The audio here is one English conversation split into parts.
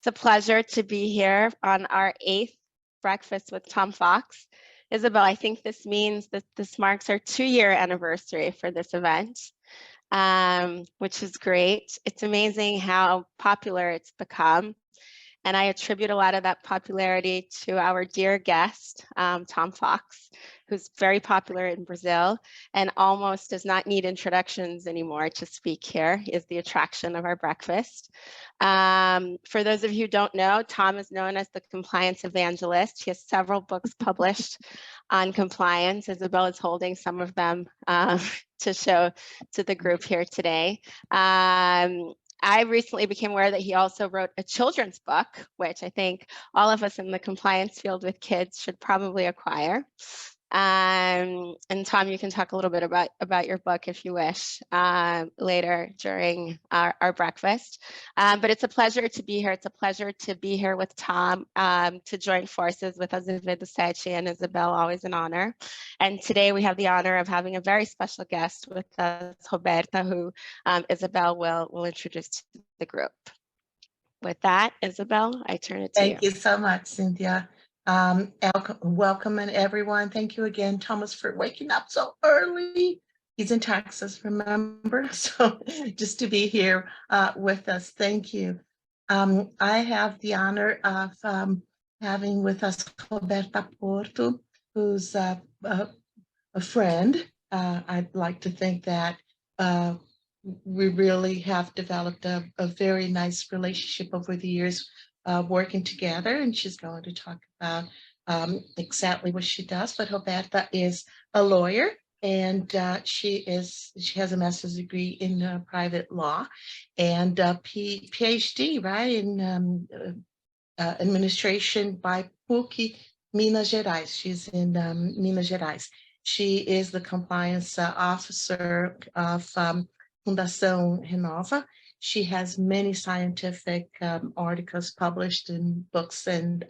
It's a pleasure to be here on our 8th breakfast with Tom Fox. Isabel, I think this means that this marks our 2-year anniversary for this event, which is great. It's amazing how popular it's become. And I attribute a lot of that popularity to our dear guest, Tom Fox, who's very popular in Brazil and almost does not need introductions anymore to speak here. He is the attraction of our breakfast. For those of you who don't know, Tom is known as the compliance evangelist. He has several books published on compliance. Isabel is holding some of them to show to the group here today. I recently became aware that he also wrote a children's book, which I think all of us in the compliance field with kids should probably acquire. And Tom, you can talk a little bit about your book if you wish later during our breakfast. But it's a pleasure to be here. It's a pleasure to be here with Tom, to join forces with Azevedo Sette and Isabel, always an honor. And today we have the honor of having a very special guest with us, Roberta, who Isabel will introduce to the group. With that, Isabel, I turn it to you. Thank you so much, Cynthia. Welcome everyone. Thank you again, Thomas, for waking up so early. He's in Texas, remember? So just to be here with us, thank you. I have the honor of having with us Roberta Porto, who's a friend. I'd like to think that we really have developed a very nice relationship over the years, working together, and she's going to talk about exactly what she does. But Roberta is a lawyer, and she has a master's degree in private law and a PhD, right, in administration by PUC Minas Gerais. She's in Minas Gerais. She is the compliance officer of Fundação Renova. She has many scientific articles published in books and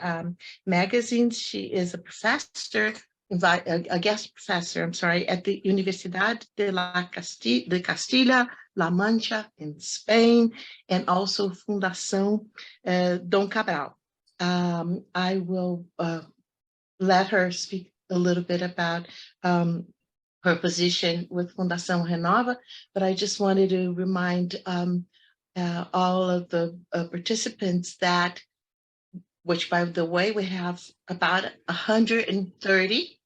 magazines. She is a professor, a guest professor, at the Universidad de Castilla-La Mancha in Spain, and also Fundação Dom Cabral. I will let her speak a little bit about her position with Fundação Renova, but I just wanted to remind all of the participants that, which by the way, we have about 130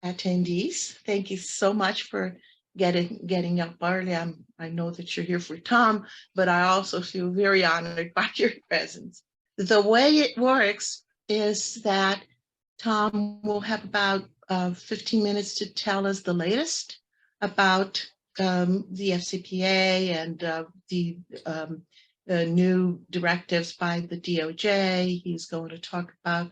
attendees. Thank you so much for getting up early. I know that you're here for Tom, but I also feel very honored by your presence. The way it works is that Tom will have about 15 minutes to tell us the latest about the FCPA and the new directives by the DOJ. He's going to talk about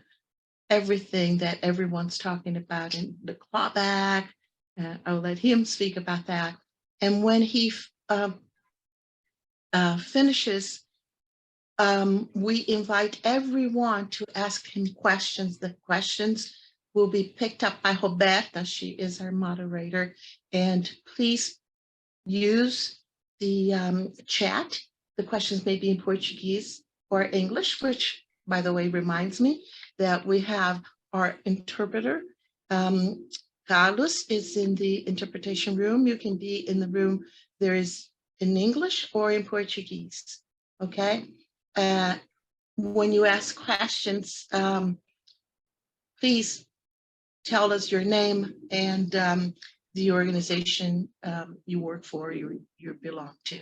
everything that everyone's talking about in the clawback. I'll let him speak about that. And when he finishes, we invite everyone to ask him questions. The questions will be picked up by Roberta. She is our moderator. And please use the chat. The questions may be in Portuguese or English, which, by the way, reminds me that we have our interpreter. Carlos is in the interpretation room. You can be in the room. There is in English or in Portuguese, okay? When you ask questions, please tell us your name and the organization you work for, you belong to.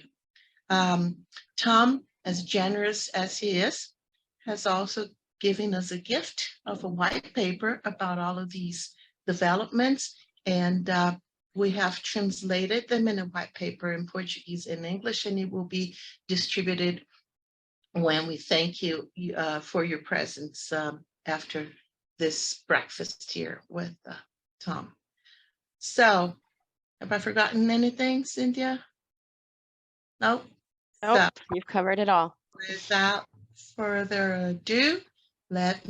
Tom, as generous as he is, has also given us a gift of a white paper about all of these developments, and we have translated them in a white paper in Portuguese and English, and it will be distributed when we thank you for your presence after this breakfast here with Tom. So, have I forgotten anything, Cynthia? Nope. Nope, So, you've covered it all. Without further ado, let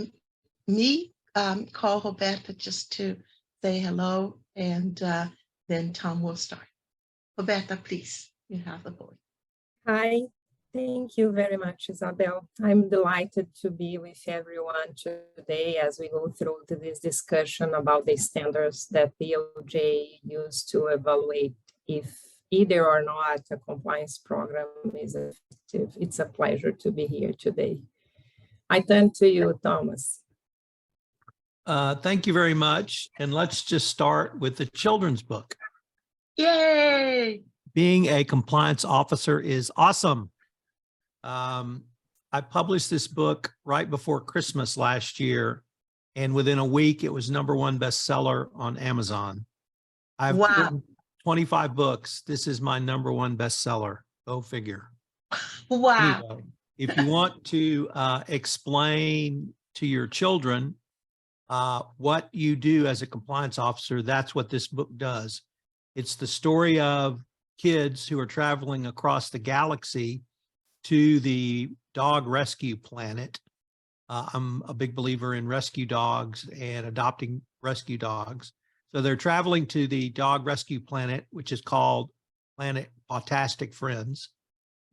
me call Roberta just to say hello, and then Tom will start. Roberta, please, you have the floor. Hi, Thank you very much, Isabel. I'm delighted to be with everyone today as we go through this discussion about the standards that the OJ used to evaluate if either or not a compliance program is effective. It's a pleasure to be here today. I turn to you, Thomas. Thank you very much. And let's just start with the children's book. Yay! Being a compliance officer is awesome. I published this book right before Christmas last year, and within a week, it was #1 bestseller on Amazon. I've written 25 books. This is my #1 bestseller. Go figure. Wow. Anyway, if you want to explain to your children what you do as a compliance officer, that's what this book does. It's the story of kids who are traveling across the galaxy to the dog rescue planet. I'm a big believer in rescue dogs and adopting rescue dogs. So they're traveling to the dog rescue planet, which is called Planet Autastic Friends.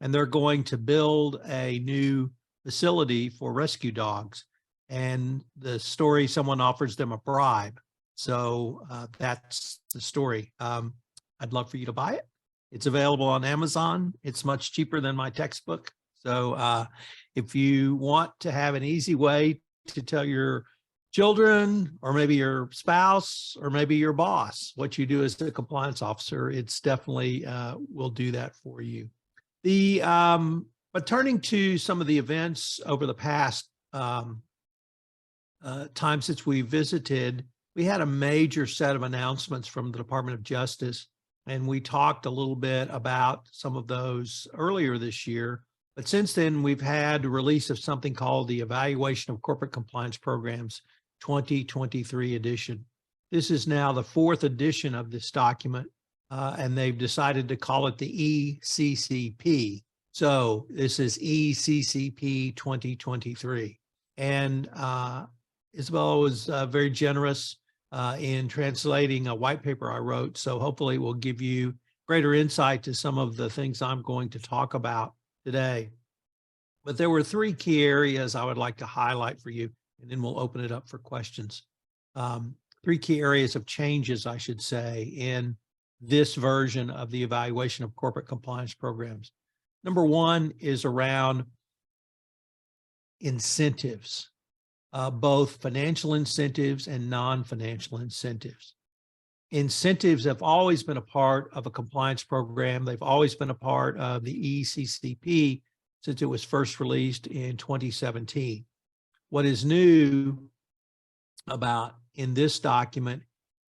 And they're going to build a new facility for rescue dogs. And the story, someone offers them a bribe. So that's the story. I'd love for you to buy it. It's available on Amazon. It's much cheaper than my textbook. So if you want to have an easy way to tell your children, or maybe your spouse, or maybe your boss, what you do as a compliance officer, it's definitely will do that for you. But turning to some of the events over the past time since we visited, we had a major set of announcements from the Department of Justice. And we talked a little bit about some of those earlier this year. But since then, we've had the release of something called the Evaluation of Corporate Compliance Programs 2023 edition. This is now the 4th edition of this document, and they've decided to call it the ECCP. So this is ECCP 2023. And Isabel was very generous in translating a white paper I wrote. So hopefully it will give you greater insight to some of the things I'm going to talk about today. But there were 3 key areas I would like to highlight for you, and then we'll open it up for questions. 3 key areas of changes, I should say, in this version of the evaluation of corporate compliance programs. Number 1 is around incentives. Both financial incentives and non-financial incentives. Incentives have always been a part of a compliance program. They've always been a part of the ECCP since it was first released in 2017. What is new about in this document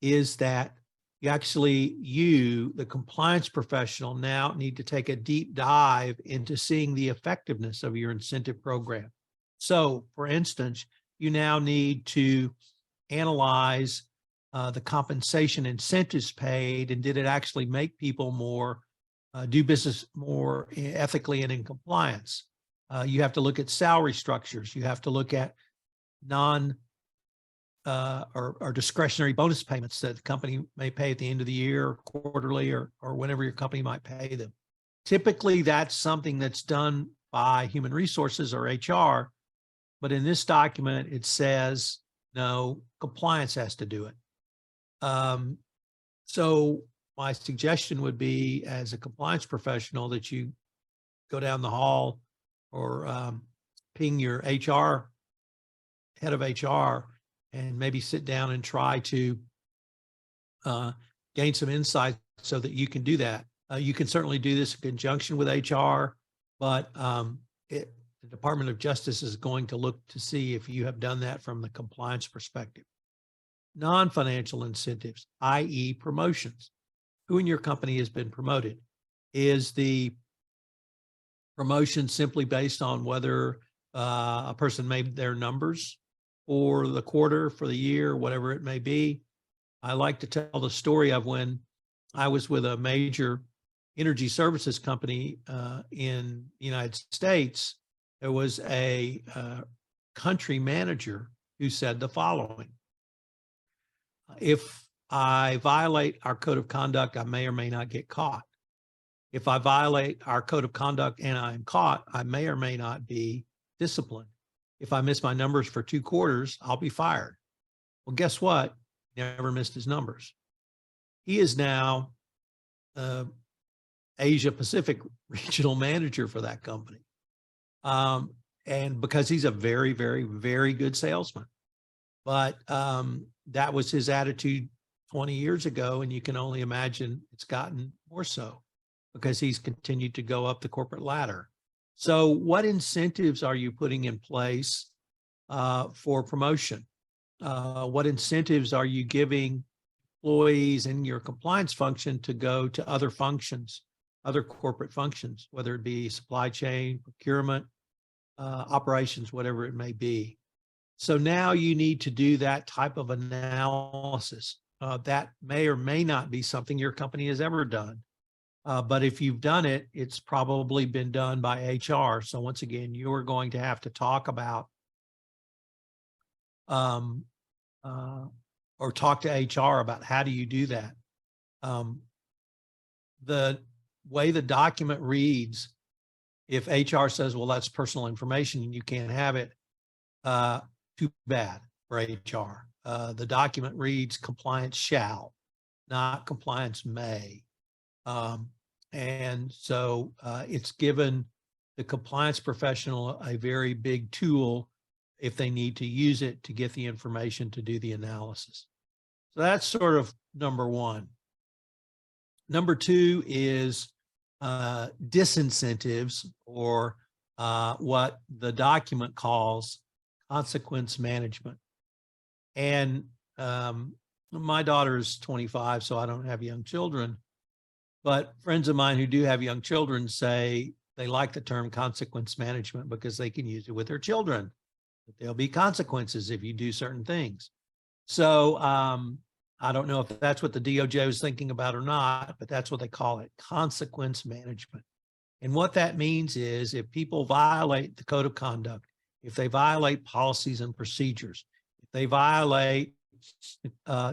is that you, the compliance professional, now need to take a deep dive into seeing the effectiveness of your incentive program. So, for instance, you now need to analyze the compensation incentives paid, and did it actually make people more do business more ethically and in compliance. You have to look at salary structures. You have to look at or discretionary bonus payments that the company may pay at the end of the year, quarterly, or whenever your company might pay them. Typically, that's something that's done by human resources or HR. But in this document, it says, no, compliance has to do it. So my suggestion would be, as a compliance professional, that you go down the hall or ping your HR, head of HR, and maybe sit down and try to gain some insight so that you can do that. You can certainly do this in conjunction with HR, but the Department of Justice is going to look to see if you have done that from the compliance perspective. Non-financial incentives, i.e. promotions. Who in your company has been promoted? Is the promotion simply based on whether a person made their numbers for the quarter, for the year, whatever it may be? I like to tell the story of when I was with a major energy services company in the United States. There was a country manager who said the following: if I violate our code of conduct, I may or may not get caught. If I violate our code of conduct and I'm caught, I may or may not be disciplined. If I miss my numbers for 2 quarters, I'll be fired. Well, guess what? He never missed his numbers. He is now Asia Pacific regional manager for that company. And because he's a very, very, very good salesman. But that was his attitude 20 years ago. And you can only imagine it's gotten more so because he's continued to go up the corporate ladder. So what incentives are you putting in place for promotion? What incentives are you giving employees in your compliance function to go to other functions, other corporate functions, whether it be supply chain, procurement, operations, whatever it may be. So now you need to do that type of analysis. That may or may not be something your company has ever done. But if you've done it, it's probably been done by HR. So once again, you're going to have to talk about or talk to HR about how do you do that. The way the document reads, if HR says, well, that's personal information and you can't have it, too bad for HR. The document reads compliance shall, not compliance may. And so it's given the compliance professional a very big tool if they need to use it to get the information to do the analysis. So that's sort of number one. Number two is disincentives, or what the document calls consequence management. And my daughter is 25, so I don't have young children. But friends of mine who do have young children say they like the term consequence management because they can use it with their children. But there'll be consequences if you do certain things. So I don't know if that's what the DOJ was thinking about or not, but that's what they call it, consequence management. And what that means is if people violate the code of conduct, if they violate policies and procedures, if they violate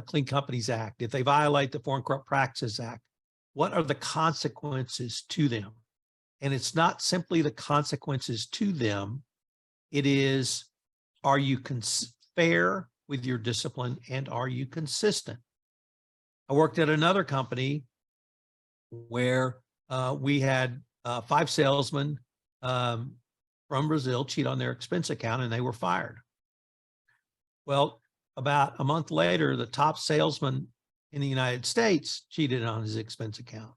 Clean Companies Act, if they violate the Foreign Corrupt Practices Act, what are the consequences to them? And it's not simply the consequences to them. It is, are you fair with your discipline and are you consistent? I worked at another company where we had 5 salesmen from Brazil cheat on their expense account and they were fired. Well, about a month later, the top salesman in the United States cheated on his expense account.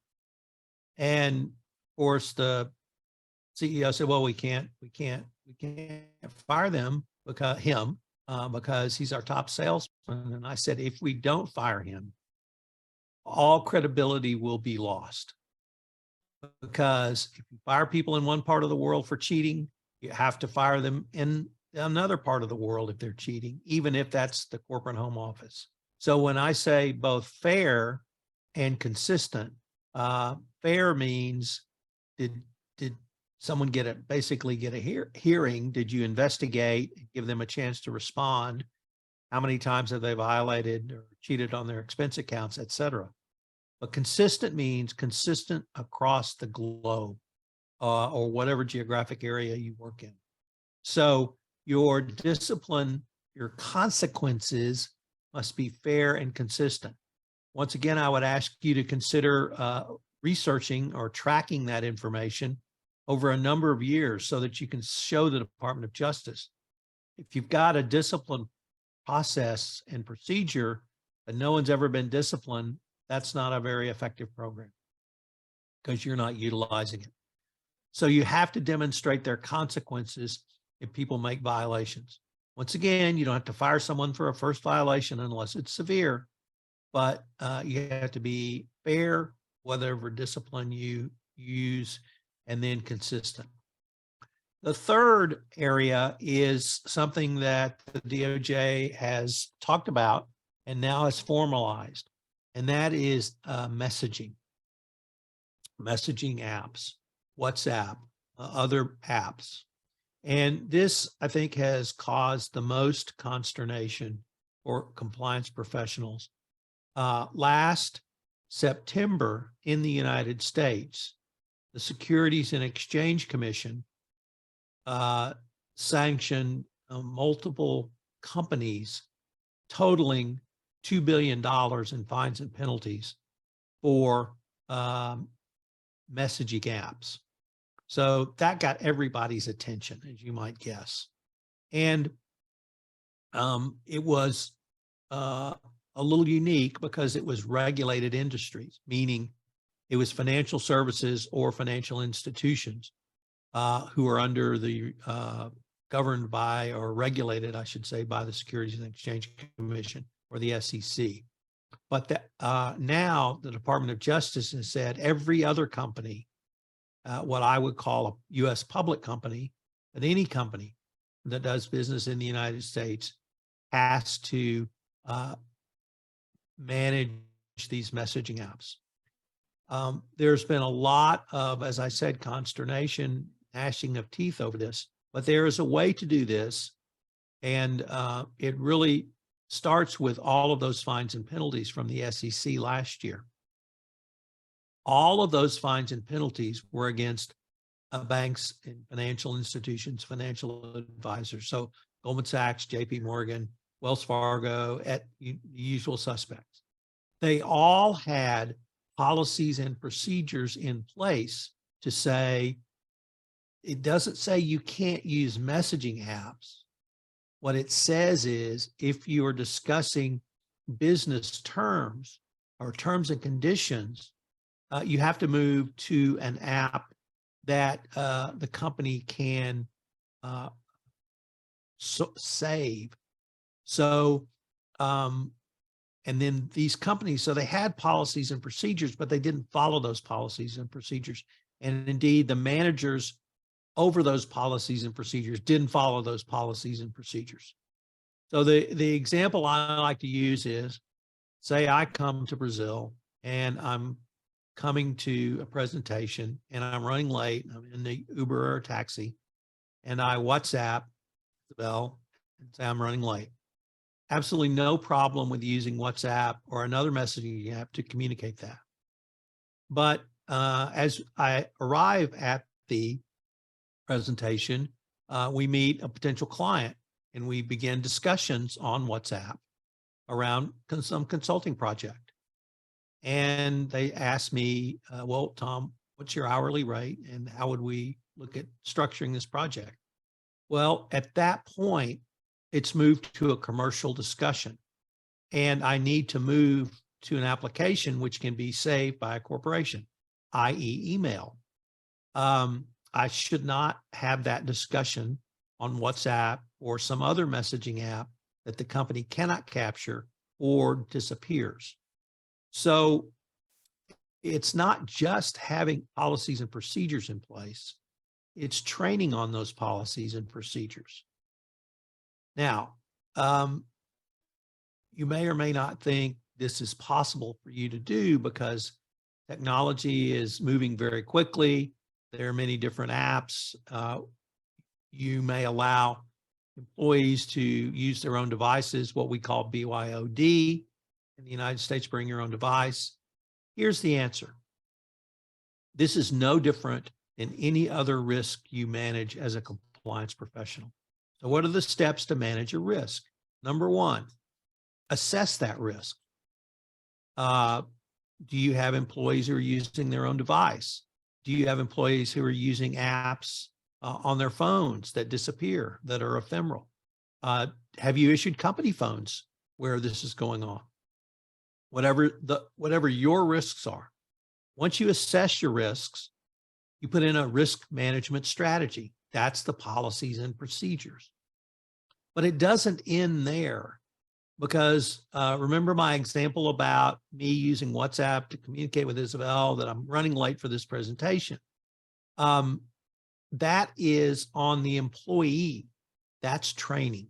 And of course, the CEO said, well, we can't fire them because he's our top salesman. And I said, if we don't fire him, all credibility will be lost. Because if you fire people in one part of the world for cheating, you have to fire them in another part of the world if they're cheating, even if that's the corporate home office. So when I say both fair and consistent, fair means did someone basically get a hearing? Did you investigate, give them a chance to respond? How many times have they violated or cheated on their expense accounts, et cetera? But consistent means consistent across the globe or whatever geographic area you work in. So your discipline, your consequences must be fair and consistent. Once again, I would ask you to consider researching or tracking that information over a number of years so that you can show the Department of Justice. If you've got a discipline process and procedure, but no one's ever been disciplined, that's not a very effective program because you're not utilizing it. So you have to demonstrate their consequences if people make violations. Once again, you don't have to fire someone for a first violation unless it's severe, but you have to be fair, whatever discipline you use, and then consistent. The third area is something that the DOJ has talked about and now has formalized, and that is messaging apps, WhatsApp, other apps. And this, I think, has caused the most consternation for compliance professionals. Last September in the United States, the Securities and Exchange Commission sanctioned multiple companies totaling $2 billion in fines and penalties for messaging apps. So that got everybody's attention, as you might guess. And it was a little unique because it was regulated industries, meaning it was financial services or financial institutions who are under the governed by or regulated, I should say, by the Securities and Exchange Commission or the SEC. But now the Department of Justice has said every other company, what I would call a U.S. public company, but any company that does business in the United States has to manage these messaging apps. There's been a lot of, as I said, consternation, gnashing of teeth over this, but there is a way to do this. And it really starts with all of those fines and penalties from the SEC last year. All of those fines and penalties were against banks and financial institutions, financial advisors. So Goldman Sachs, JP Morgan, Wells Fargo, at the usual suspects. They all had policies and procedures in place to say, it doesn't say you can't use messaging apps. What it says is if you are discussing business terms or terms and conditions, you have to move to an app that the company can save. So, and then these companies, so they had policies and procedures, but they didn't follow those policies and procedures. And indeed, the managers over those policies and procedures didn't follow those policies and procedures. So the example I like to use is, say I come to Brazil and I'm coming to a presentation and I'm running late, I'm in the Uber or a taxi, and I WhatsApp Isabel and say I'm running late. Absolutely no problem with using WhatsApp or another messaging app to communicate that. But as I arrive at the presentation, we meet a potential client and we begin discussions on WhatsApp around some consulting project. And they asked me, well, Tom, what's your hourly rate and how would we look at structuring this project? Well, at that point, it's moved to a commercial discussion and I need to move to an application which can be saved by a corporation, i.e. email. I should not have that discussion on WhatsApp or some other messaging app that the company cannot capture or disappears. So it's not just having policies and procedures in place, it's training on those policies and procedures. Now, you may or may not think this is possible for you to do because technology is moving very quickly. There are many different apps. You may allow employees to use their own devices, what we call BYOD. In the United States, bring your own device. Here's the answer. This is no different than any other risk you manage as a compliance professional. So what are the steps to manage a risk? Number one, assess that risk. Do you have employees who are using their own device? Do you have employees who are using apps on their phones that disappear, that are ephemeral? Have you issued company phones where this is going on? Whatever your risks are. Once you assess your risks, you put in a risk management strategy. That's the policies and procedures. But it doesn't end there because remember my example about me using WhatsApp to communicate with Isabel that I'm running late for this presentation. That is on the employee. That's training.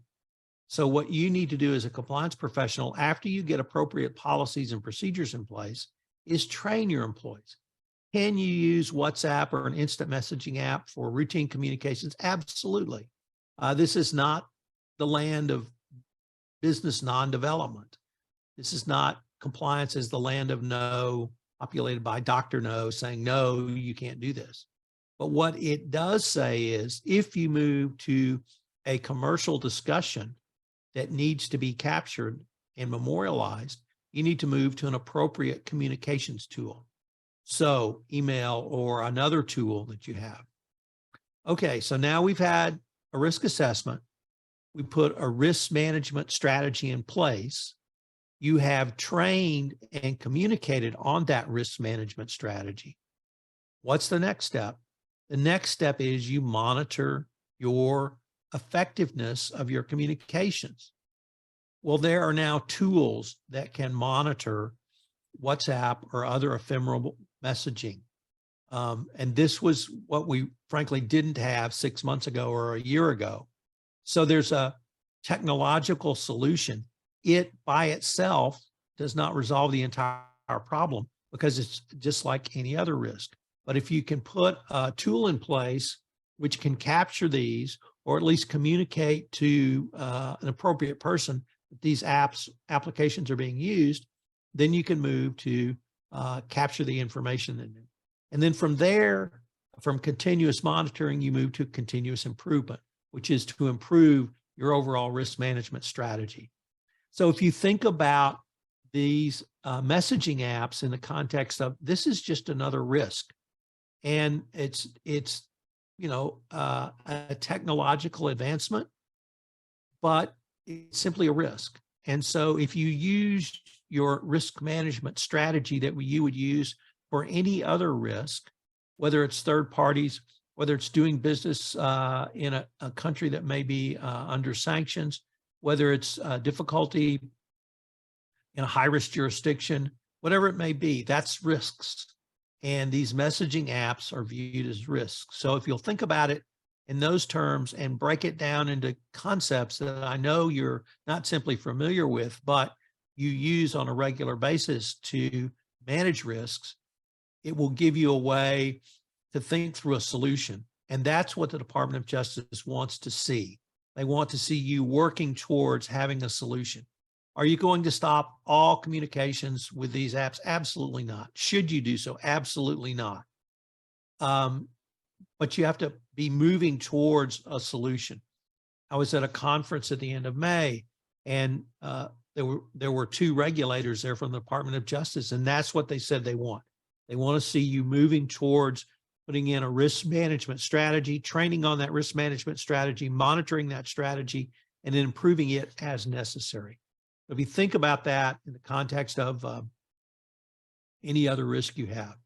So what you need to do as a compliance professional after you get appropriate policies and procedures in place is train your employees. Can you use WhatsApp or an instant messaging app for routine communications? Absolutely. This is not the land of business non-development. This is not compliance as the land of no populated by Dr. No saying, no, you can't do this. But what it does say is if you move to a commercial discussion that needs to be captured and memorialized, you need to move to an appropriate communications tool. So email or another tool that you have. Okay, so now we've had a risk assessment. We put a risk management strategy in place. You have trained and communicated on that risk management strategy. What's the next step? The next step is you monitor your effectiveness of your communications. Well, there are now tools that can monitor WhatsApp or other ephemeral messaging. And this was what we frankly didn't have 6 months ago or a year ago. So there's a technological solution. It by itself does not resolve the entire problem because it's just like any other risk. But if you can put a tool in place which can capture these, or at least communicate to an appropriate person that these applications are being used, then you can move to capture the information in them. And then from there, from continuous monitoring, you move to continuous improvement, which is to improve your overall risk management strategy. So if you think about these messaging apps in the context of this is just another risk, and it's a technological advancement, but it's simply a risk. And so if you use your risk management strategy that you would use for any other risk, whether it's third parties, whether it's doing business in a country that may be under sanctions, whether it's difficulty in a high-risk jurisdiction, whatever it may be, that's risks. And these messaging apps are viewed as risks. So if you'll think about it in those terms and break it down into concepts that I know you're not simply familiar with, but you use on a regular basis to manage risks, it will give you a way to think through a solution. And that's what the Department of Justice wants to see. They want to see you working towards having a solution. Are you going to stop all communications with these apps? Absolutely not. Should you do so? Absolutely not. But you have to be moving towards a solution. I was at a conference at the end of May, and there were two regulators there from the Department of Justice, and that's what they said they want. They want to see you moving towards putting in a risk management strategy, training on that risk management strategy, monitoring that strategy, and then improving it as necessary. If you think about that in the context of any other risk you have,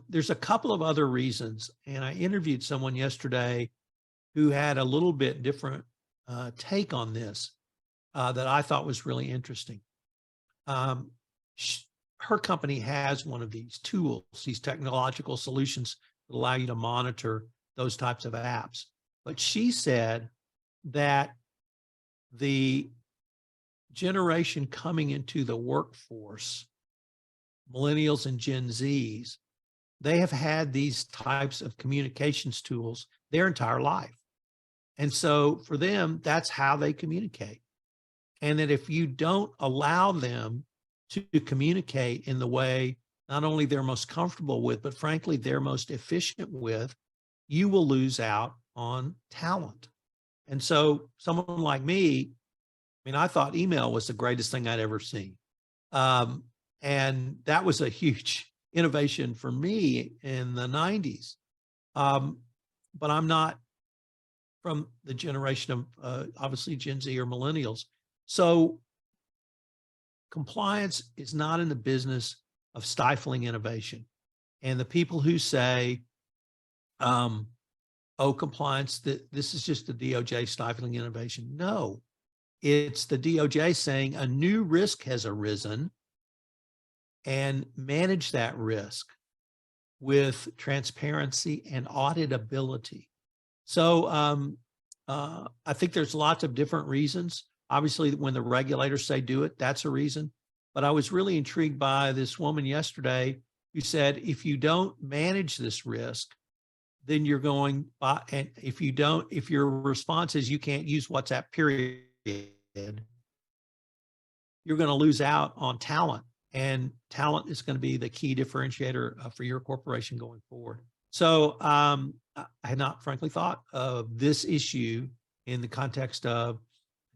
there's a couple of other reasons. And I interviewed someone yesterday who had a little bit different take on this that I thought was really interesting. Her company has one of these tools, these technological solutions that allow you to monitor those types of apps. But she said that the generation coming into the workforce, millennials and Gen Zs, they have had these types of communications tools their entire life. And so for them, that's how they communicate. And that if you don't allow them to communicate in the way not only they're most comfortable with, but frankly, they're most efficient with, you will lose out on talent. And so someone like me, I thought email was the greatest thing I'd ever seen. And that was a huge innovation for me in the 90s. But I'm not from the generation of obviously Gen Z or millennials. So compliance is not in the business of stifling innovation. And the people who say, oh, compliance, this is just the DOJ stifling innovation. No, it's the DOJ saying a new risk has arisen and manage that risk with transparency and auditability. So I think there's lots of different reasons. Obviously, when the regulators say do it, that's a reason. But I was really intrigued by this woman yesterday who said, if you don't manage this risk, then you're going, and if your response is you can't use WhatsApp, period, you're going to lose out on talent and talent is going to be the key differentiator for your corporation going forward. So I had not frankly thought of this issue in the context of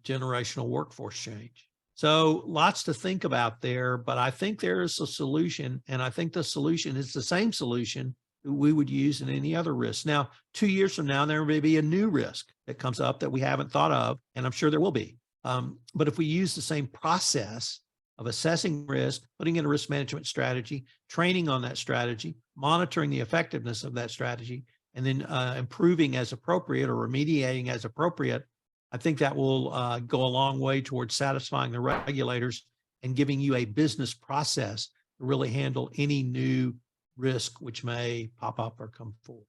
generational workforce change. So lots to think about there, but I think there is a solution, and I think the solution is the same solution that we would use in any other risk. Now, 2 years from now, there may be a new risk that comes up that we haven't thought of, and I'm sure there will be. But if we use the same process of assessing risk, putting in a risk management strategy, training on that strategy, monitoring the effectiveness of that strategy, and then improving as appropriate or remediating as appropriate, I think that will go a long way towards satisfying the regulators and giving you a business process to really handle any new risk which may pop up or come forward.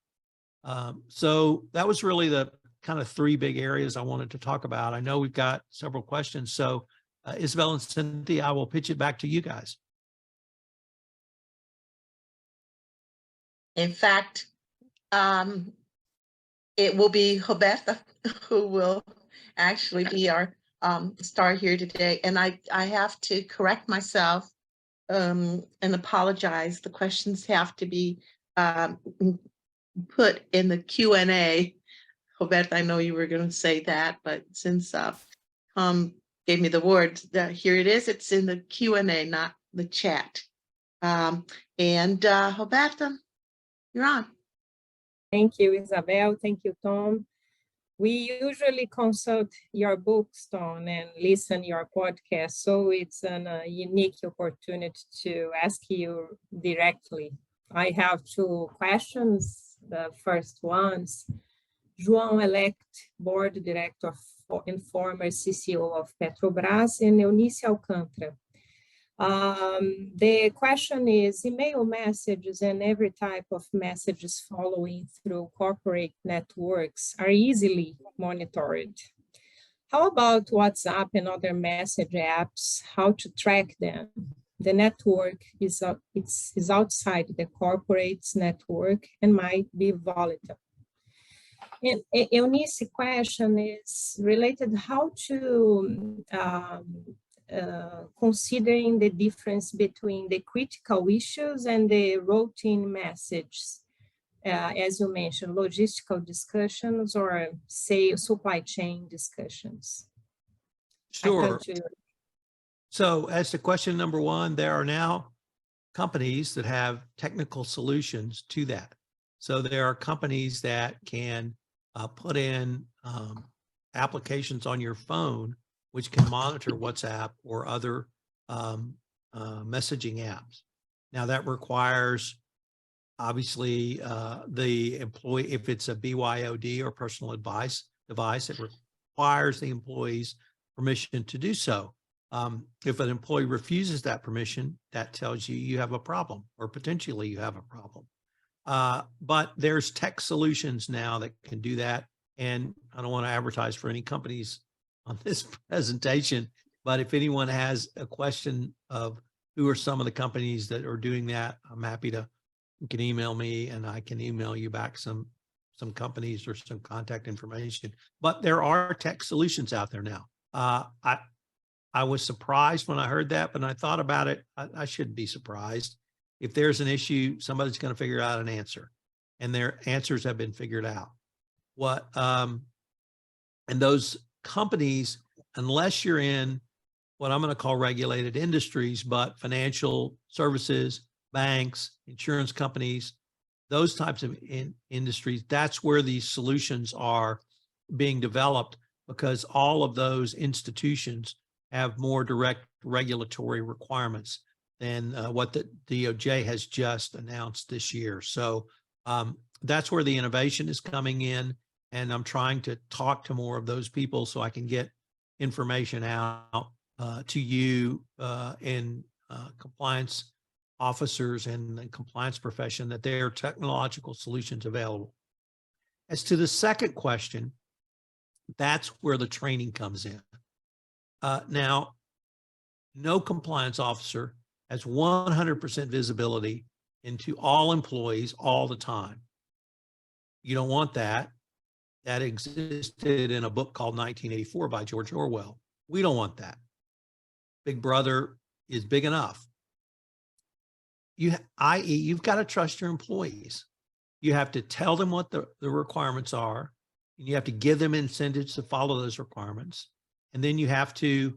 So that was really the kind of 3 big areas I wanted to talk about. I know we've got several questions. So Isabel and Cynthia, I will pitch it back to you guys. In fact, it will be Roberta who will actually be our star here today. And I have to correct myself and apologize. The questions have to be put in the Q&A. Roberta, I know you were going to say that, but since Tom gave me the word, here it is. It's in the Q&A, not the chat. Roberta, you're on. Thank you, Isabel. Thank you, Tom. We usually consult your books, Tom, and listen your podcast, so it's a unique opportunity to ask you directly. I have 2 questions. The first one's, João-elect board director and former CCO of Petrobras, and Eunice Alcântara. The question is, email messages and every type of messages following through corporate networks are easily monitored. How about WhatsApp and other message apps? How to track them? The network is outside the corporate's network and might be volatile. And Eunice's question is related how to considering the difference between the critical issues and the routine messages, as you mentioned, logistical discussions or say supply chain discussions. Sure. So as to question number 1, there are now companies that have technical solutions to that. So there are companies that can put in applications on your phone which can monitor WhatsApp or other messaging apps. Now that requires, obviously, the employee, if it's a BYOD or personal device, it requires the employee's permission to do so. If an employee refuses that permission, that tells you you have a problem or potentially you have a problem. But there's tech solutions now that can do that. And I don't want to advertise for any companies on this presentation, but if anyone has a question of who are some of the companies that are doing that, I'm happy to, you can email me and I can email you back some companies or some contact information. But there are tech solutions out there now. I was surprised when I heard that, but when I thought about it, I shouldn't be surprised. If there's an issue, somebody's going to figure out an answer, and their answers have been figured out. And those companies, unless you're in what I'm going to call regulated industries, but financial services, banks, insurance companies, those types of industries, that's where these solutions are being developed, because all of those institutions have more direct regulatory requirements than what the DOJ has just announced this year. So that's where the innovation is coming in. And I'm trying to talk to more of those people so I can get information out to you and compliance officers and the compliance profession that there are technological solutions available. As to the second question, that's where the training comes in. Now, no compliance officer has 100% visibility into all employees all the time. You don't want that. That existed in a book called 1984 by George Orwell. We don't want that. Big Brother is big enough. i.e., you've got to trust your employees. You have to tell them what the requirements are, and you have to give them incentives to follow those requirements. And then you have to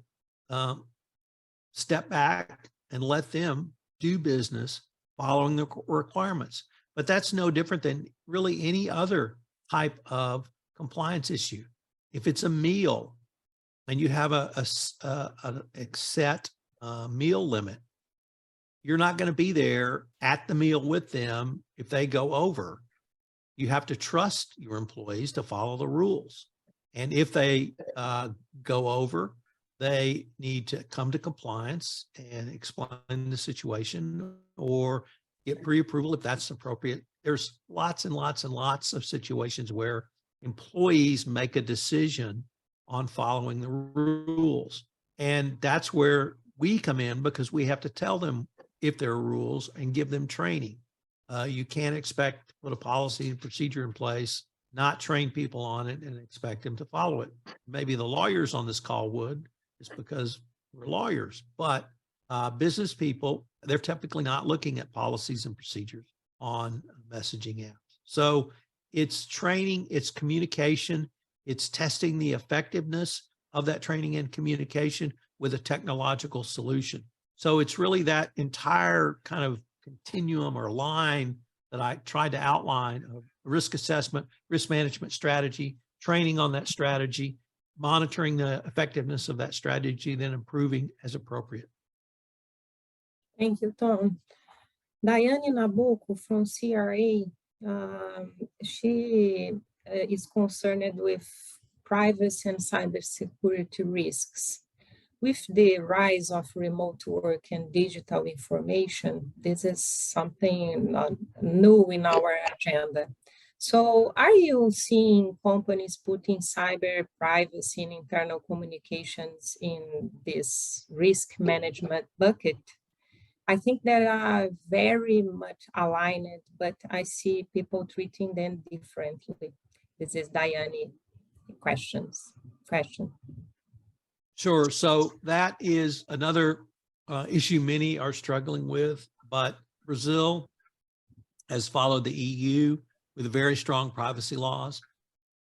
step back and let them do business following the requirements. But that's no different than really any other type of compliance issue. If it's a meal and you have a set meal limit, you're not going to be there at the meal with them if they go over. You have to trust your employees to follow the rules. And if they go over, they need to come to compliance and explain the situation or get pre-approval if that's appropriate. There's lots and lots and lots of situations where employees make a decision on following the rules. And that's where we come in, because we have to tell them if there are rules and give them training. You can't expect to put a policy and procedure in place, not train people on it, and expect them to follow it. Maybe the lawyers on this call would, it's because we're lawyers, but business people, they're typically not looking at policies and procedures on messaging apps. So it's training, it's communication, it's testing the effectiveness of that training and communication with a technological solution. So it's really that entire kind of continuum or line that I tried to outline of risk assessment, risk management strategy, training on that strategy, monitoring the effectiveness of that strategy, then improving as appropriate. Thank you, Tom. Diane Nabuco from CRA, she is concerned with privacy and cybersecurity risks. With the rise of remote work and digital information, this is something new in our agenda. So are you seeing companies putting cyber privacy and internal communications in this risk management bucket? I think they are very much aligned, but I see people treating them differently. This is Diane question. Sure. So that is another issue many are struggling with, but Brazil has followed the EU with very strong privacy laws.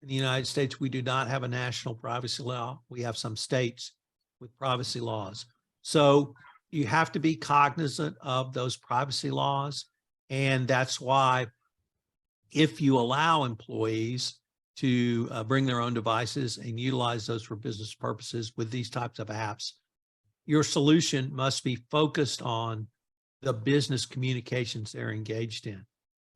In the United States, we do not have a national privacy law. We have some states with privacy laws. So you have to be cognizant of those privacy laws. And that's why if you allow employees to bring their own devices and utilize those for business purposes with these types of apps, your solution must be focused on the business communications they're engaged in.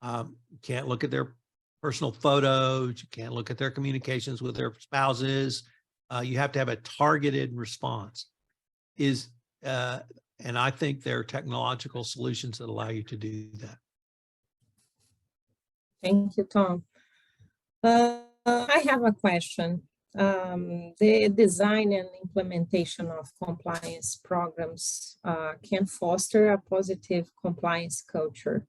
You can't look at their personal photos. You can't look at their communications with their spouses. You have to have a targeted response. And I think there are technological solutions that allow you to do that. Thank you, Tom. I have a question. The design and implementation of compliance programs can foster a positive compliance culture,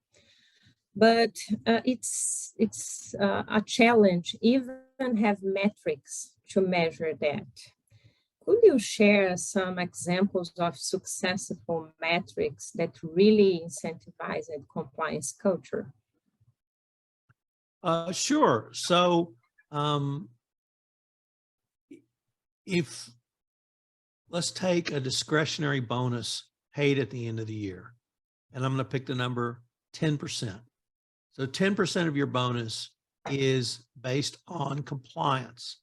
but it's a challenge even have metrics to measure that. Could you share some examples of successful metrics that really incentivize a compliance culture? Sure. So if let's take a discretionary bonus paid at the end of the year, and I'm going to pick the number 10%. So 10% of your bonus is based on compliance.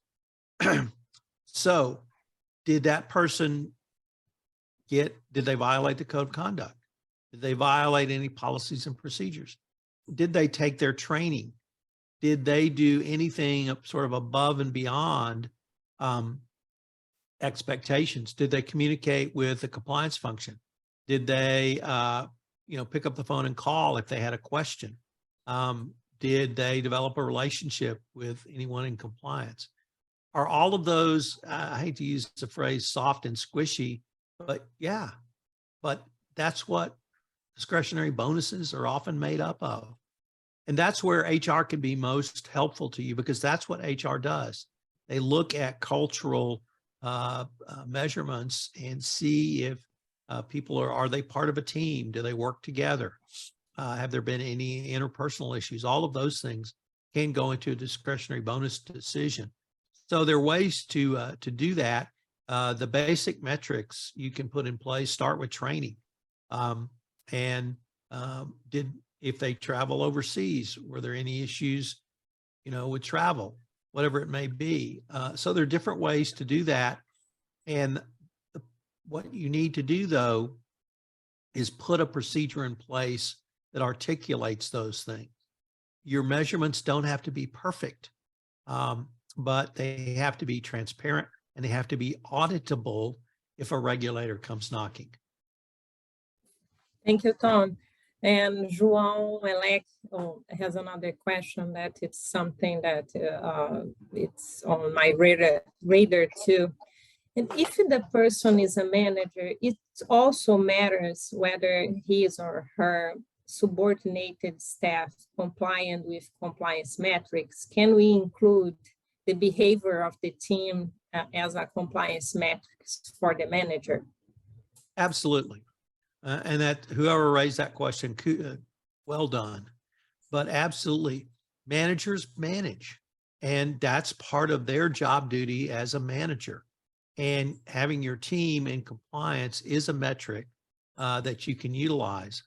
So did that person did they violate the code of conduct? Did they violate any policies and procedures? Did they take their training? Did they do anything sort of above and beyond expectations? Did they communicate with the compliance function? Did they, pick up the phone and call if they had a question? Did they develop a relationship with anyone in compliance? Are all of those, I hate to use the phrase soft and squishy, but yeah, but that's what discretionary bonuses are often made up of. And that's where HR can be most helpful to you, because that's what HR does. They look at cultural measurements and see if People are they part of a team? Do they work together? Have there been any interpersonal issues? All of those things can go into a discretionary bonus decision. So there are ways to do that. The basic metrics you can put in place start with training. If they travel overseas, were there any issues, with travel, whatever it may be? So there are different ways to do that. And what you need to do, though, is put a procedure in place that articulates those things. Your measurements don't have to be perfect, but they have to be transparent and they have to be auditable if a regulator comes knocking. Thank you, Tom. And João Elec has another question that it's something that it's on my radar too. And if the person is a manager, it also matters whether his or her subordinated staff compliant with compliance metrics. Can we include the behavior of the team as a compliance metrics for the manager? Absolutely. And that whoever raised that question, well done. But absolutely, managers manage, and that's part of their job duty as a manager. And having your team in compliance is a metric that you can utilize,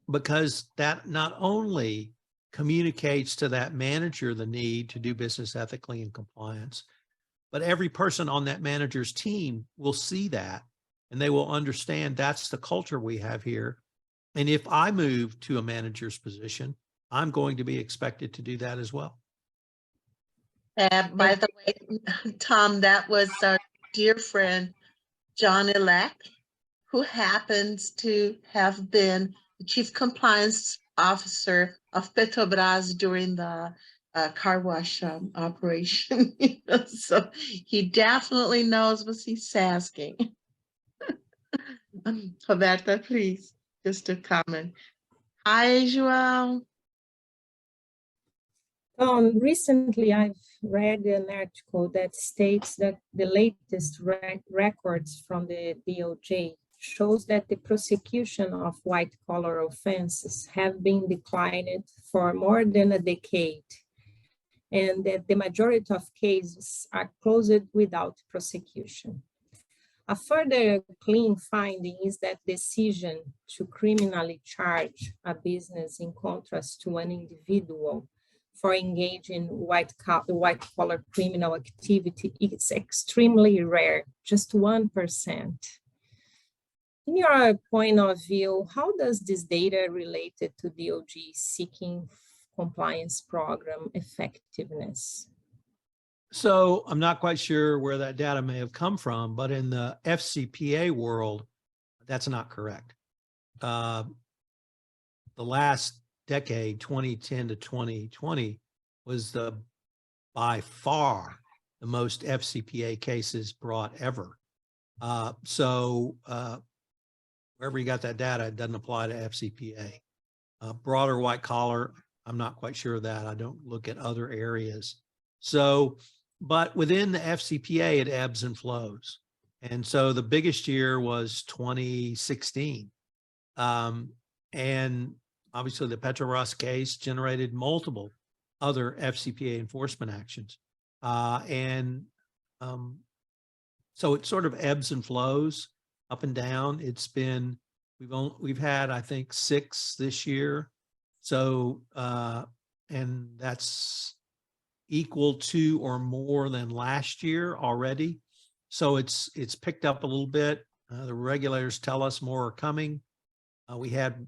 because that not only communicates to that manager the need to do business ethically in compliance, but every person on that manager's team will see that. And they will understand that's the culture we have here. And if I move to a manager's position, I'm going to be expected to do that as well. By the way, Tom, that was our dear friend, John Elec, who happens to have been the Chief Compliance Officer of Petrobras during the car wash operation. So he definitely knows what he's asking. Roberta, please, just a comment. Hi, João. Recently, I've read an article that states that the latest records from the DOJ shows that the prosecution of white-collar offenses have been declining for more than a decade, and that the majority of cases are closed without prosecution. A further clean finding is that decision to criminally charge a business in contrast to an individual for engaging white-collar criminal activity is extremely rare, just 1%. In your point of view, how does this data related to DOJ seeking compliance program effectiveness? So I'm not quite sure where that data may have come from, but in the FCPA world, that's not correct. The last decade, 2010 to 2020, was by far the most FCPA cases brought ever. So wherever you got that data, it doesn't apply to FCPA. Broader white collar, I'm not quite sure of that. I don't look at other areas. So, but within the FCPA, it ebbs and flows. And so the biggest year was 2016. And obviously the Petrobras case generated multiple other FCPA enforcement actions. So it sort of ebbs and flows up and down. It's been, we've had, I think, 6 this year. So, and that's equal to or more than last year already. So it's picked up a little bit. The regulators tell us more are coming. We had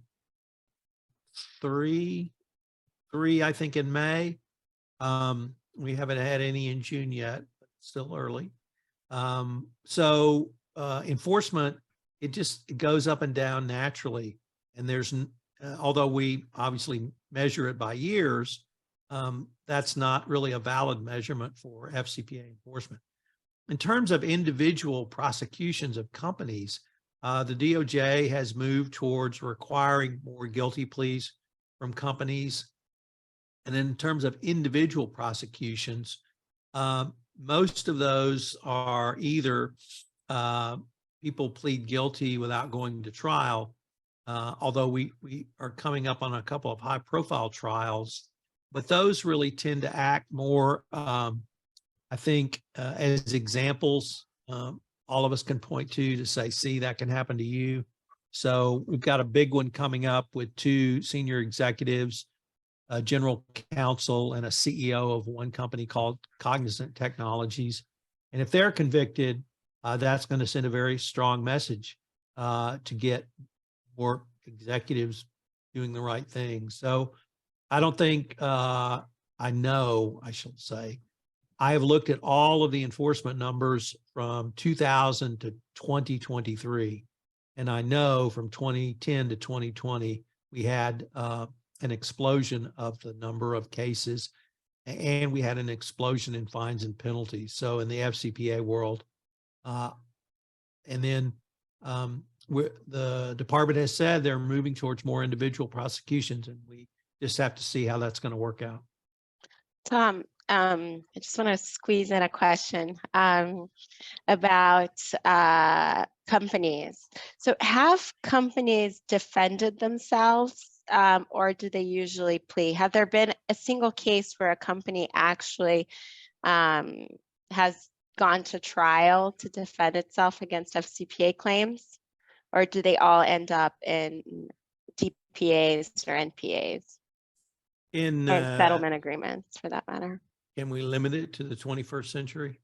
three, I think, in May. We haven't had any in June yet, but it's still early. Enforcement, it goes up and down naturally. And there's, although we obviously measure it by years, that's not really a valid measurement for FCPA enforcement. In terms of individual prosecutions of companies, the DOJ has moved towards requiring more guilty pleas from companies. And in terms of individual prosecutions, most of those are either, people plead guilty without going to trial. Although we are coming up on a couple of high profile trials, but those really tend to act more, I think, as examples. All of us can point to say, see, that can happen to you. So we've got a big one coming up with 2 senior executives, a general counsel and a CEO of one company called Cognizant Technologies. And if they're convicted, that's going to send a very strong message to get more executives doing the right thing. So I don't think, I should say, I have looked at all of the enforcement numbers from 2000 to 2023. And I know from 2010 to 2020, we had an explosion of the number of cases, and we had an explosion in fines and penalties. So in the FCPA world, and then the department has said they're moving towards more individual prosecutions, and we just have to see how that's going to work out. Tom, I just want to squeeze in a question about companies. So have companies defended themselves, or do they usually plea? Have there been a single case where a company actually has gone to trial to defend itself against FCPA claims, or do they all end up in DPAs or NPAs? In Or settlement agreements, for that matter. Can we limit it to the 21st century?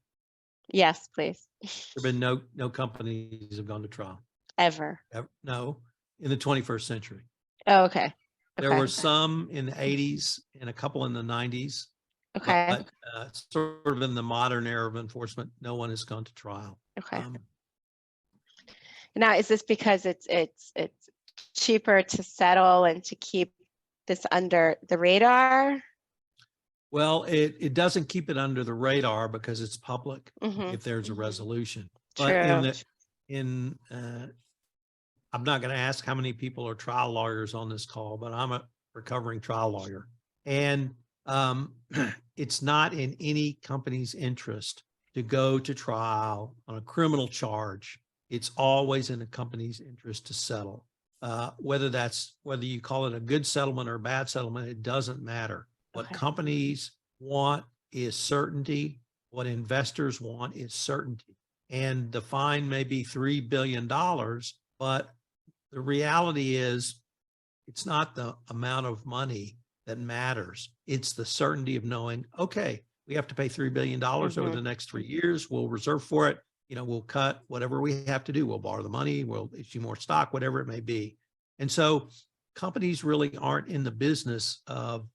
Yes, please. There have been no companies have gone to trial. Ever. No, in the 21st century. Oh, okay. There were some in the 80s and a couple in the 90s. Okay. But sort of in the modern era of enforcement, no one has gone to trial. Okay. Now, is this because it's cheaper to settle and to keep this under the radar? Well, it doesn't keep it under the radar because it's public if there's a resolution. But I'm not going to ask how many people are trial lawyers on this call, but I'm a recovering trial lawyer. And it's not in any company's interest to go to trial on a criminal charge. It's always in the company's interest to settle. Whether you call it a good settlement or a bad settlement, it doesn't matter. What companies want is certainty. What investors want is certainty. And the fine may be $3 billion, but the reality is it's not the amount of money that matters. It's the certainty of knowing, okay, we have to pay $3 billion over the next 3 years. We'll reserve for it. We'll cut whatever we have to do. We'll borrow the money. We'll issue more stock, whatever it may be. And so companies really aren't in the business of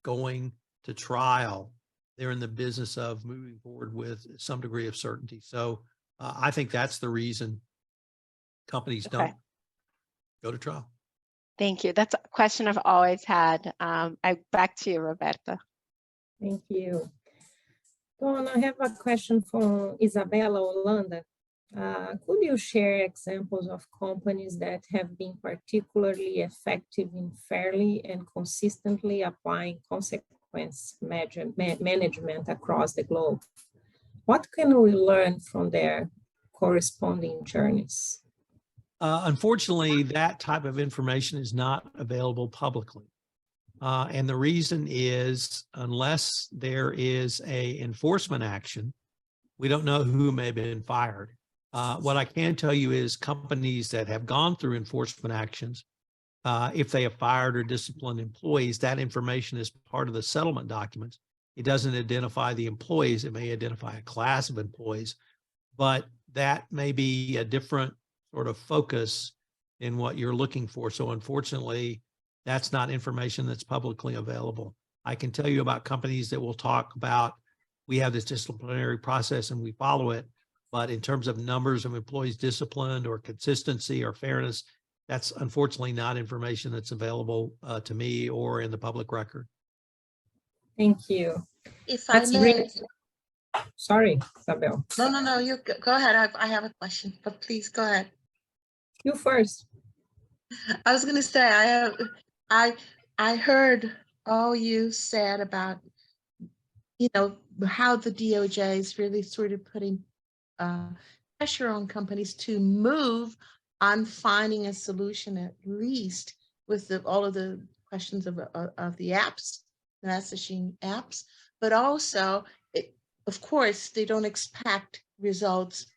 going to trial. They're in the business of moving forward with some degree of certainty. So I think that's the reason companies don't go to trial. Thank you. That's a question I've always had. Back to you, Roberta. Thank you. Dawn, I have a question from Isabella Holanda. Could you share examples of companies that have been particularly effective in fairly and consistently applying consequence management across the globe? What can we learn from their corresponding journeys? Unfortunately, that type of information is not available publicly. And the reason is, unless there is an enforcement action, we don't know who may have been fired. What I can tell you is companies that have gone through enforcement actions, if they have fired or disciplined employees, that information is part of the settlement documents. It doesn't identify the employees. It may identify a class of employees, but that may be a different sort of focus in what you're looking for. So unfortunately, that's not information that's publicly available. I can tell you about companies that will talk about, we have this disciplinary process and we follow it. But in terms of numbers of employees disciplined or consistency or fairness, that's unfortunately not information that's available to me or in the public record. Thank you. If I may. Sorry, Isabel. No, you go ahead. I have a question, but please go ahead. You first. I was going to say, I heard all you said about, how the DOJ is really sort of putting pressure on companies to move on finding a solution, at least with all of the questions of the apps, the messaging apps, but also, of course, they don't expect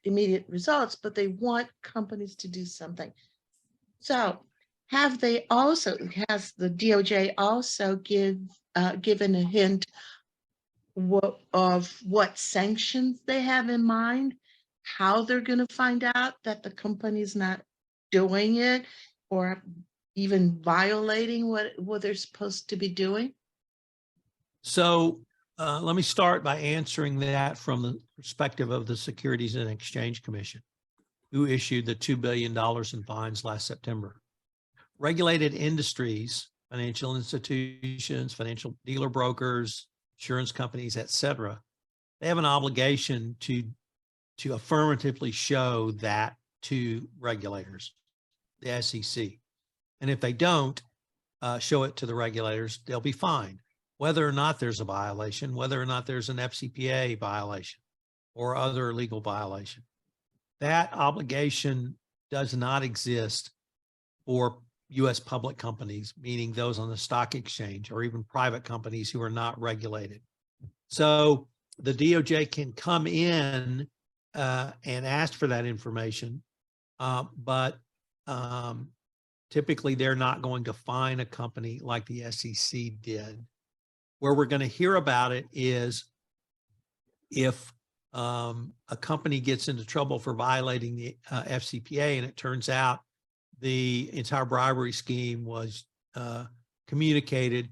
immediate results, but they want companies to do something. So has the DOJ also given a hint of what sanctions they have in mind, how they're going to find out that the company's not doing it or even violating what they're supposed to be doing? So let me start by answering that from the perspective of the Securities and Exchange Commission, who issued the $2 billion in fines last September. Regulated industries, financial institutions, financial dealer brokers, insurance companies, et cetera, they have an obligation to affirmatively show that to regulators, the SEC. And if they don't show it to the regulators, they'll be fined, whether or not there's a violation, whether or not there's an FCPA violation or other legal violation. That obligation does not exist for U.S. public companies, meaning those on the stock exchange, or even private companies who are not regulated. So the DOJ can come in and ask for that information, but typically they're not going to fine a company like the SEC did. Where we're going to hear about it is if a company gets into trouble for violating the FCPA, and it turns out the entire bribery scheme was communicated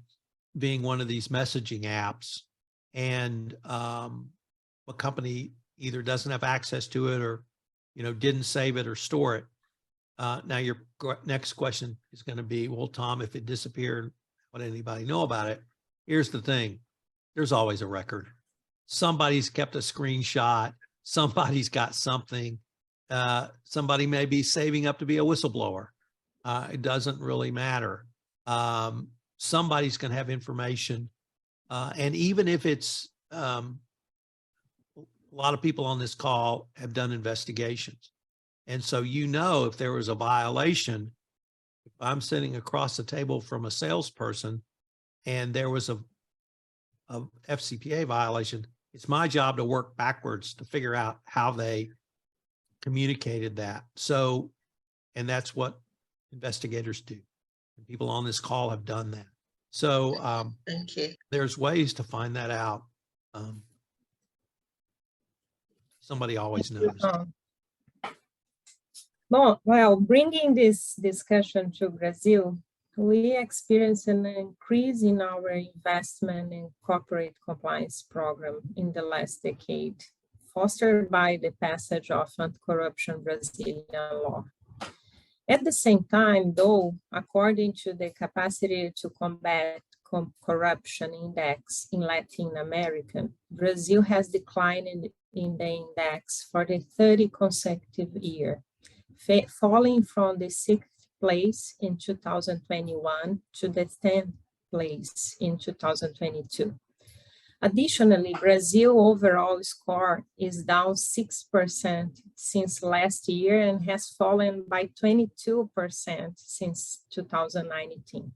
being one of these messaging apps, and a company either doesn't have access to it or didn't save it or store it. Now your next question is going to be, well, Tom, if it disappeared, what did anybody know about it? Here's the thing. There's always a record. Somebody's kept a screenshot. Somebody's got something. Somebody may be saving up to be a whistleblower. It doesn't really matter. Somebody's going to have information. And even if it's, a lot of people on this call have done investigations. And so, if there was a violation, if I'm sitting across the table from a salesperson and there was a FCPA violation, it's my job to work backwards to figure out how they communicated that. So, and that's what investigators do. And people on this call have done that. So thank you. There's ways to find that out. Somebody always knows. Well, bringing this discussion to Brazil, we experienced an increase in our investment in corporate compliance program in the last decade, fostered by the passage of anti-corruption Brazilian law. At the same time, though, according to the Capacity to Combat Corruption Index in Latin America, Brazil has declined in the index for the 30th consecutive year, falling from the 6th place in 2021 to the 10th place in 2022. Additionally, Brazil's overall score is down 6% since last year and has fallen by 22% since 2019.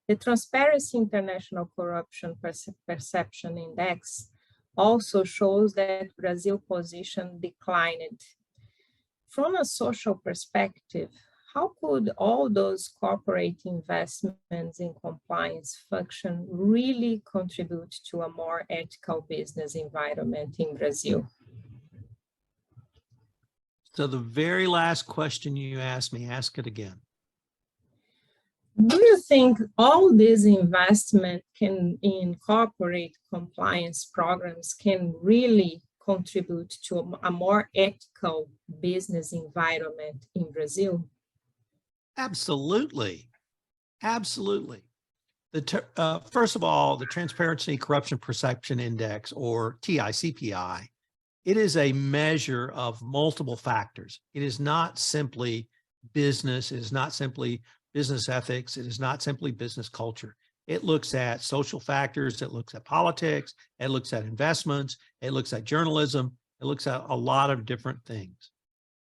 The Transparency International Corruption Perception Index also shows that Brazil's position declined. From a social perspective, how could all those corporate investments in compliance function really contribute to a more ethical business environment in Brazil? So the very last question you asked me, ask it again. Do you think all this investment in corporate compliance programs can really contribute to a more ethical business environment in Brazil? Absolutely. Absolutely. First of all, the Transparency Corruption Perception Index, or TICPI, it is a measure of multiple factors. It is not simply business. It is not simply business ethics. It is not simply business culture. It looks at social factors. It looks at politics. It looks at investments. It looks at journalism. It looks at a lot of different things.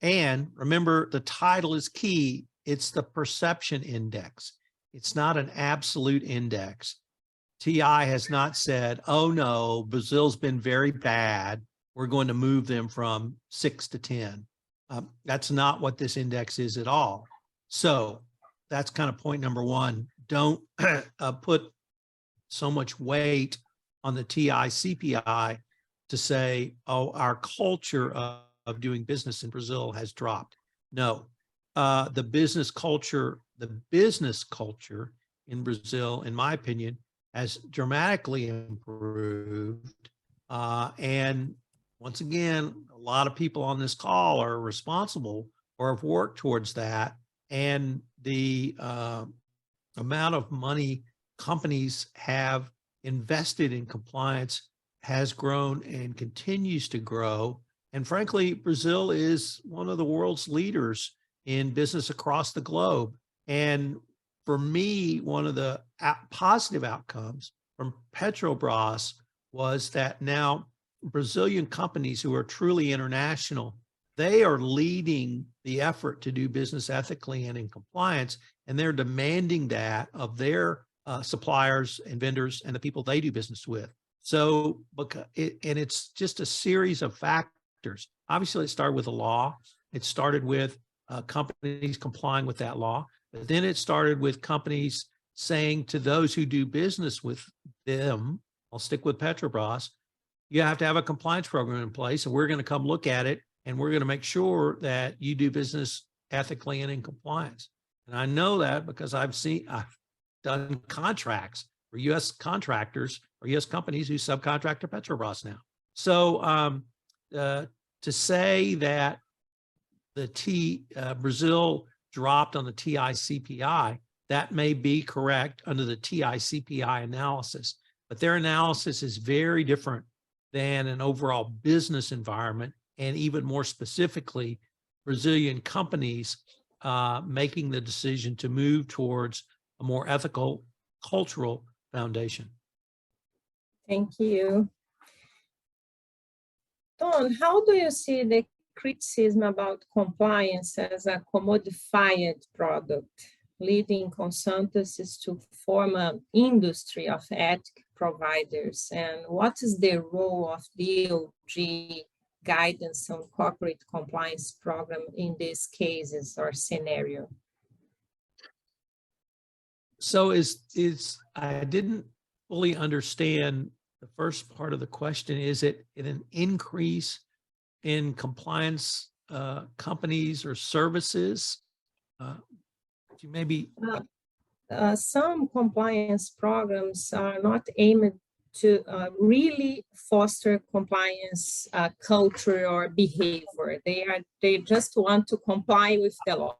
And remember, the title is key. It's the perception index. It's not an absolute index. TI has not said, oh no, Brazil's been very bad. We're going to move them from 6 to 10. That's not what this index is at all. So that's kind of point number one. Don't put so much weight on the TI CPI to say, oh, our culture of doing business in Brazil has dropped. No, the business culture in Brazil, in my opinion, has dramatically improved. And once again, a lot of people on this call are responsible or have worked towards that. And the amount of money companies have invested in compliance has grown and continues to grow. And frankly, Brazil is one of the world's leaders in business across the globe. And for me, one of the positive outcomes from Petrobras was that now Brazilian companies who are truly international, they are leading the effort to do business ethically and in compliance, and they're demanding that of their suppliers and vendors and the people they do business with. So, and it's just a series of factors. Obviously, it started with the law. It started with companies complying with that law. But then it started with companies saying to those who do business with them, I'll stick with Petrobras, you have to have a compliance program in place, and we're going to come look at it, and we're going to make sure that you do business ethically and in compliance. And I know that because I've done contracts for U.S. contractors or U.S. companies who subcontract to Petrobras now. So to say that the Brazil dropped on the TI CPI, that may be correct under the TI CPI analysis, but their analysis is very different than an overall business environment, and even more specifically, Brazilian companies making the decision to move towards a more ethical cultural foundation. Thank you. Don, how do you see the criticism about compliance as a commodified product, leading consultancies to form an industry of ethics providers? And what is the role of DOJ guidance on corporate compliance program in these cases or scenario? So I didn't fully understand the first part of the question. Is it an increase in compliance companies or services? You maybe some compliance programs are not aimed to really foster compliance culture or behavior. They just want to comply with the law.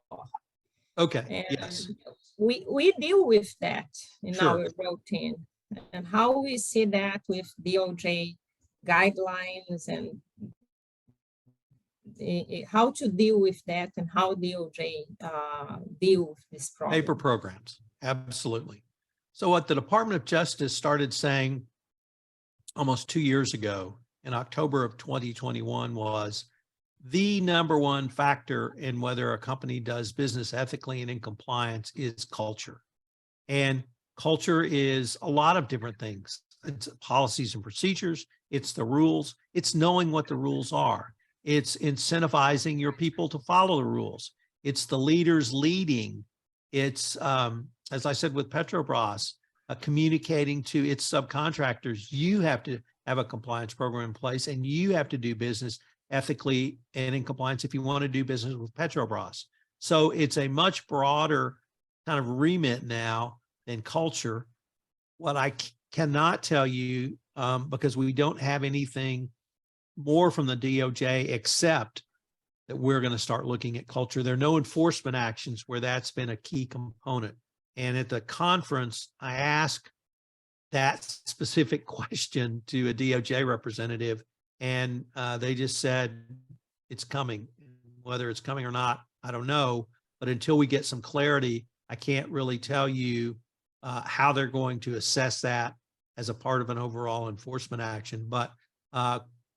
Okay. And yes. We deal with that in Sure. our routine, and how we see that with DOJ guidelines and how to deal with that, and how DOJ deal with this problem. Paper programs, absolutely. So what the Department of Justice started saying almost 2 years ago in October of 2021 was the number one factor in whether a company does business ethically and in compliance is culture. And culture is a lot of different things. It's policies and procedures, it's the rules, it's knowing what the rules are. It's incentivizing your people to follow the rules. It's the leaders leading. It's, as I said with Petrobras, communicating to its subcontractors, you have to have a compliance program in place, and you have to do business ethically and in compliance if you want to do business with Petrobras. So it's a much broader kind of remit now than culture. What I cannot tell you, because we don't have anything more from the DOJ except that we're going to start looking at culture. There are no enforcement actions where that's been a key component. And at the conference, I asked that specific question to a DOJ representative, and they just said, it's coming. Whether it's coming or not, I don't know. But until we get some clarity, I can't really tell you how they're going to assess that as a part of an overall enforcement action. But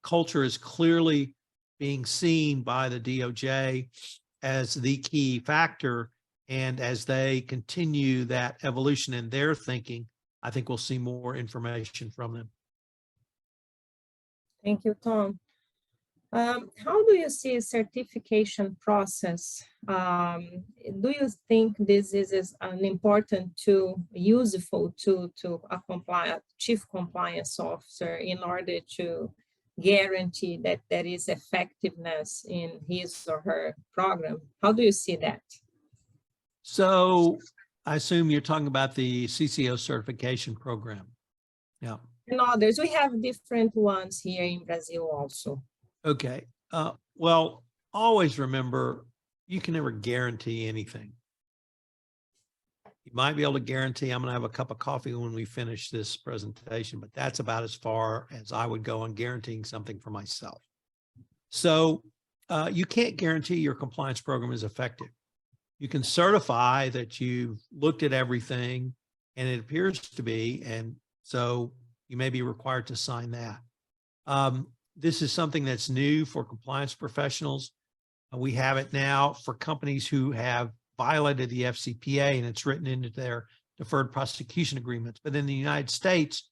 culture is clearly being seen by the DOJ as the key factor. And as they continue that evolution in their thinking, I think we'll see more information from them. Thank you, Tom. How do you see a certification process? Do you think this is an important tool, useful tool to a chief compliance officer in order to guarantee that there is effectiveness in his or her program? How do you see that? So I assume you're talking about the CCO certification program. Yeah. And others, we have different ones here in Brazil also. Okay. Well, always remember, you can never guarantee anything. You might be able to guarantee I'm going to have a cup of coffee when we finish this presentation, but that's about as far as I would go on guaranteeing something for myself. So you can't guarantee your compliance program is effective. You can certify that you've looked at everything and it appears to be, and so you may be required to sign that. This is something that's new for compliance professionals. We have it now for companies who have violated the FCPA, and it's written into their deferred prosecution agreements. But in the United States,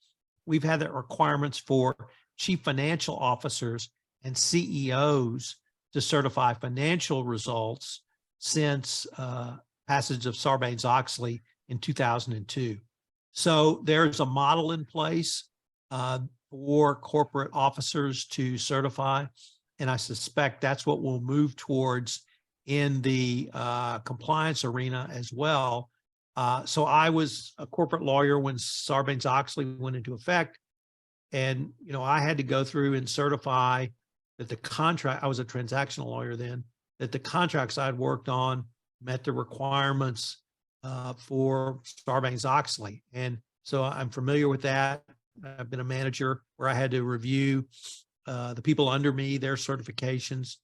we've had that requirements for chief financial officers and CEOs to certify financial results since passage of Sarbanes-Oxley in 2002. So there's a model in place for corporate officers to certify, and I suspect that's what we'll move towards in the compliance arena as well. So I was a corporate lawyer when Sarbanes-Oxley went into effect, and I had to go through and certify that the contract, I was a transactional lawyer then, that the contracts I'd worked on met the requirements for Sarbanes-Oxley. And so I'm familiar with that. I've been a manager where I had to review the people under me, their certifications.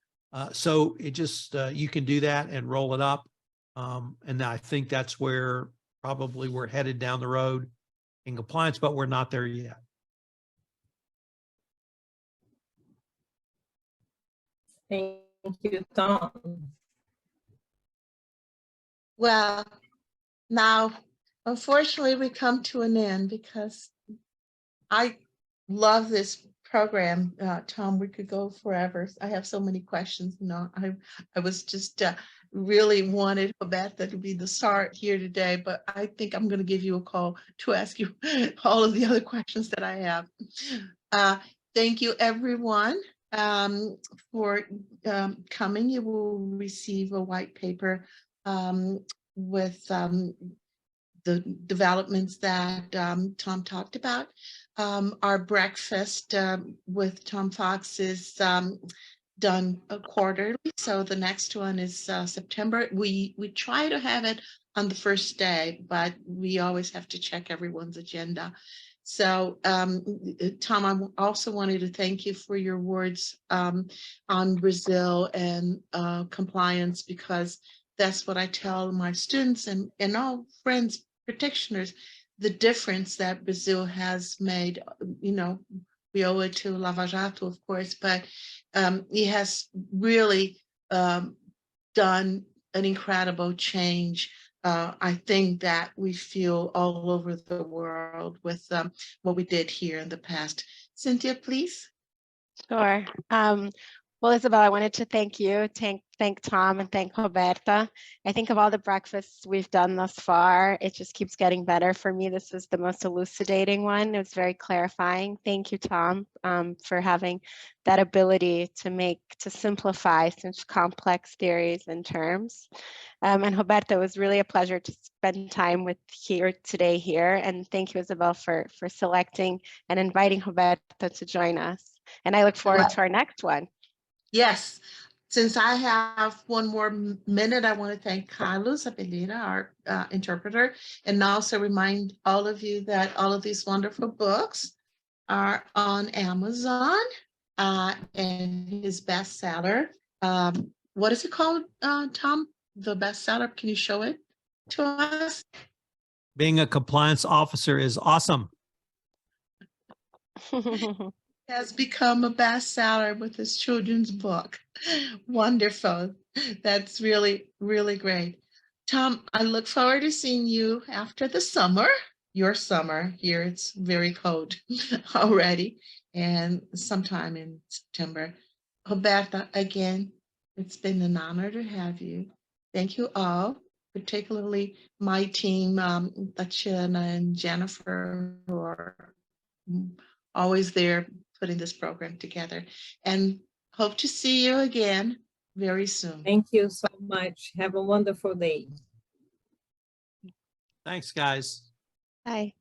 So it just, you can do that and roll it up. And I think that's where probably we're headed down the road in compliance, but we're not there yet. Thank you, Tom. Well, now, unfortunately, we come to an end because I love this program. Tom, we could go forever. I have so many questions. I was just really wanted Roberta to be the start here today, but I think I'm going to give you a call to ask you all of the other questions that I have. Thank you, everyone, for coming. You will receive a white paper with the developments that Tom talked about. Our breakfast with Tom Fox is done quarterly, so the next one is September. We try to have it on the first day, but we always have to check everyone's agenda. So Tom, I also wanted to thank you for your words on Brazil and compliance, because that's what I tell my students and all friends, practitioners, the difference that Brazil has made. We owe it to Lava Jato, of course, but he has really done an incredible change. I think that we feel all over the world with what we did here in the past. Cynthia, please. Sure. Well, Isabel, I wanted to thank you, thank Tom, and thank Roberta. I think of all the breakfasts we've done thus far, it just keeps getting better. For me, this was the most elucidating one. It was very clarifying. Thank you, Tom, for having that ability to simplify such complex theories and terms. And Roberta, it was really a pleasure to spend time with here today. And thank you, Isabel, for selecting and inviting Roberta to join us. And I look forward to our next one. Yes, since I have one more minute, I want to thank Carlos Abelina, our interpreter, and also remind all of you that all of these wonderful books are on Amazon, and his bestseller. What is it called, Tom? The bestseller? Can you show it to us? Being a compliance officer is awesome. has become a bestseller with his children's book. Wonderful. That's really, really great. Tom, I look forward to seeing you after the summer. Your summer here, it's very cold already, and sometime in September. Roberta, again, it's been an honor to have you. Thank you all, particularly my team, Tatiana and Jennifer, who are always there putting this program together, and hope to see you again very soon. Thank you so much. Have a wonderful day. Thanks, guys. Bye.